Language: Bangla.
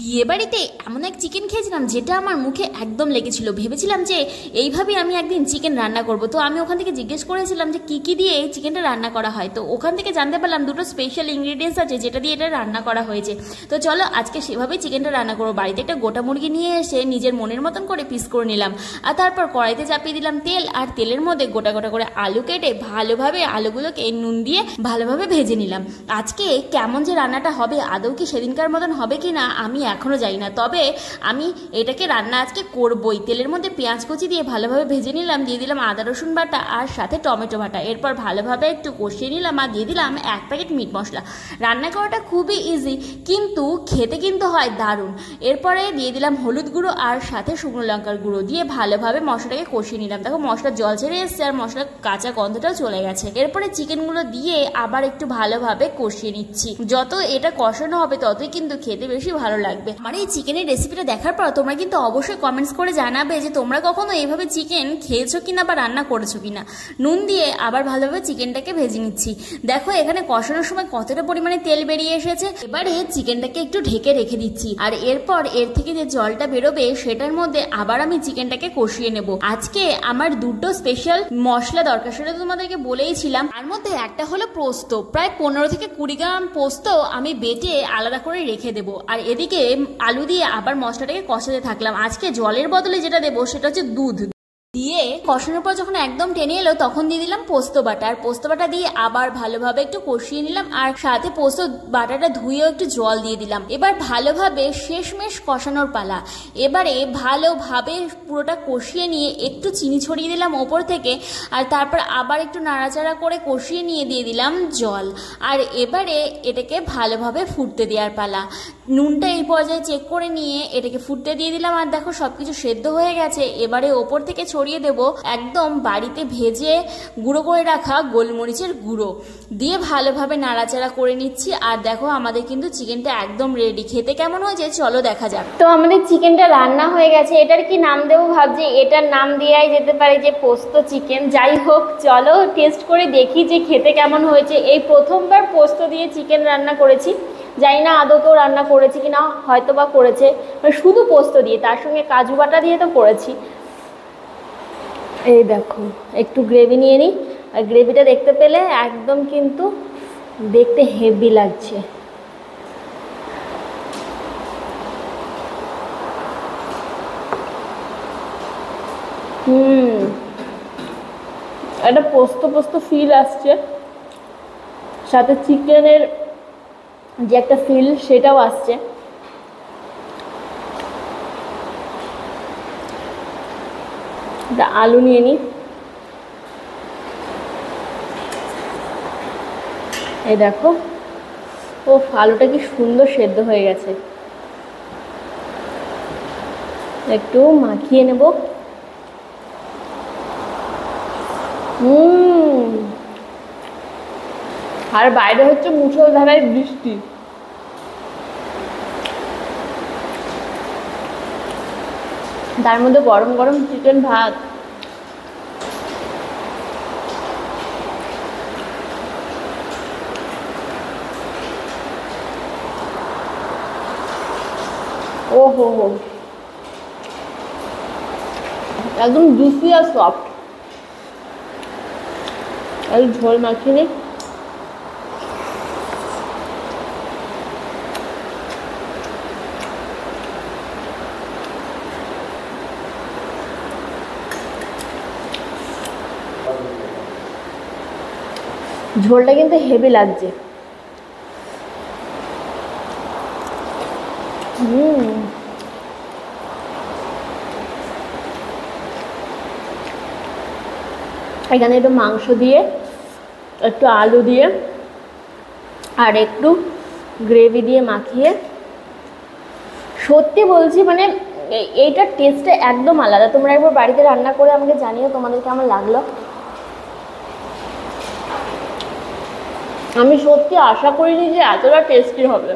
বিয়ে বাড়িতে এমন এক চিকেন খেয়েছিলাম যেটা আমার মুখে একদম লেগেছিল। ভেবেছিলাম যে এইভাবেই আমি একদিন চিকেন রান্না করব। তো আমি ওখান থেকে জিজ্ঞেস করেছিলাম যে কী কী দিয়ে এই চিকেনটা রান্না করা হয়। তো ওখান থেকে জানতে পারলাম দুটো স্পেশাল ইনগ্রিডিয়েন্টস আছে যেটা দিয়ে এটা রান্না করা হয়েছে। তো চলো আজকে সেভাবেই চিকেনটা রান্না করবো। বাড়িতে একটা গোটা মুরগি নিয়ে এসে নিজের মনের মতন করে পিস করে নিলাম, আর তারপর কড়াইতে চাপিয়ে দিলাম তেল, আর তেলের মধ্যে গোটা গোটা করে আলু কেটে ভালোভাবে আলুগুলোকে নুন দিয়ে ভালোভাবে ভেজে নিলাম। আজকে কেমন যে রান্নাটা হবে, আদৌ কি সেদিনকার মতন হবে কি না আমি এখনও জানি না, তবে আমি এটাকে রান্না আজকে করবই। তেলের মধ্যে পেঁয়াজ কুচি দিয়ে ভালোভাবে ভেজে নিলাম, দিয়ে দিলাম আদা রসুন বাটা আর সাথে টমেটো বাটা। এরপর ভালোভাবে একটু কষিয়ে নিলাম আর দিয়ে দিলাম 1 প্যাকেট মিট মশলা। রান্না করাটা খুবই ইজি, কিন্তু খেতে কিন্তু হয় দারুণ। এরপরে দিয়ে দিলাম হলুদ গুঁড়ো আর সাথে শুকনো লঙ্কার গুঁড়ো দিয়ে ভালোভাবে মশলাটাকে কষিয়ে নিলাম। দেখো মশলা জল ছেড়ে এসছে আর মশলার কাঁচা গন্ধটাও চলে গেছে। এরপরে চিকেনগুলো দিয়ে আবার একটু ভালোভাবে কষিয়ে নিচ্ছি। যত এটা কষানো হবে ততই কিন্তু খেতে বেশি ভালো লাগবে। আমার এই চিকেনের রেসিপিটা দেখার পর তোমরা কিন্তু অবশ্যই কমেন্টস করে জানাবে যে তোমরা কখনো এইভাবে চিকেন খেয়েছো কিনা বা রান্না করেছো কিনা। নুন দিয়ে আবার ভালোভাবে চিকেনটাকে ভেজে নিচ্ছি। দেখো এখানে কষানোর সময় কতটা পরিমাণে তেল বেরিয়ে এসেছে। এবারে চিকেনটাকে একটু ঢেকে রেখে দিচ্ছি, আর এরপর এর থেকে যে জলটা বেরোবে সেটার মধ্যে আবার আমি চিকেনটাকে কষিয়ে নেব। আজকে আমার দুটো স্পেশাল মশলা দরকার, সেটা তোমাদেরকে বলেইছিলাম। তার মধ্যে একটা হলো পোস্ত, প্রায় 15 থেকে 20 গ্রাম পোস্ত আমি বেটে আলাদা করে রেখে দেবো। আর এদিকে আলু দিয়ে আবার মশলাটাকে কষাতে থাকলাম। আজকে জলের বদলে যেটা দেবো সেটা হচ্ছে দুধ। দিয়ে কষানোর পর যখন একদম টেনে এলো তখন দিয়ে দিলাম পোস্ত বাটা, আর পোস্ত বাটা দিয়ে আবার ভালোভাবে একটু কষিয়ে নিলাম, আর সাথে পোস্ত বাটাটা ধুয়েও একটু জল দিয়ে দিলাম। এবার ভালোভাবে শেষমেশ কষানোর পালা। এবারে ভালোভাবে পুরোটা কষিয়ে নিয়ে একটু চিনি ছড়িয়ে দিলাম ওপর থেকে, আর তারপর আবার একটু নাড়াচাড়া করে কষিয়ে নিয়ে দিয়ে দিলাম জল। আর এবারে এটাকে ভালোভাবে ফুটতে দেওয়ার পালা। নুনটা এই পর্যায়ে চেক করে নিয়ে এটাকে ফুটতে দিয়ে দিলাম, আর দেখো সবকিছু সেদ্ধ হয়ে গেছে। এবারে ওপর থেকে ছড়িয়ে দেব একদম বাড়িতে ভেজে গুঁড়ো করে রাখা গোলমরিচের গুঁড়ো দিয়ে ভালোভাবে নাড়াচাড়া করে নিচ্ছি। আর দেখো আমাদের কিন্তু চিকেনটা একদম রেডি। খেতে কেমন হয়েছে চলো দেখা যাক। তো আমাদের চিকেনটা রান্না হয়ে গেছে। এটার কি নাম দেবো ভাবছি, এটার নাম দেওয়াই যেতে পারে যে পোস্ত চিকেন। যাই হোক চলো টেস্ট করে দেখি যে খেতে কেমন হয়েছে। এই প্রথমবার পোস্ত দিয়ে চিকেন রান্না করেছি, জানি না আদৌ কেউ রান্না করেছি কিনা, হয়তো বা করেছে। শুধু পোস্ত দিয়ে, তার সঙ্গে কাজু বাটা দিয়ে তো করেছি। এই দেখো একটু গ্রেভি নিয়ে নিই, আর গ্রেভিটা দেখতে পেলে একদম কিন্তু দেখতে হেভি লাগছে। একটা পোস্ত পোস্ত ফিল আসছে, সাথে চিকেনের যে একটা ফিল সেটাও আসছে। আলু নিয়ে নিই। এই দেখো ও আলুটা কি সুন্দর সেদ্ধ হয়ে গেছে। একটু মাখিয়ে নেব। আর বাইরে হচ্ছে মুষলধারায় বৃষ্টি। তার মধ্যে গরম গরম চিকেন ভাত। ও হো হো, একদম জুসি আর সফট। আর ঝোল মাখিয়ে নিই। ঝোলটা কিন্তু হেভি লাগছে। এখানে একটু মাংস দিয়ে, একটু আলু দিয়ে, আর একটু গ্রেভি দিয়ে মাখিয়ে, সত্যি বলছি মানে এইটার টেস্টটা একদম আলাদা। তোমরা একবার বাড়িতে রান্না করে আমাকে জানিও তোমাদের কেমন লাগলো। আমি সত্যি আশা করিনি যে এতটা টেস্টি হবে।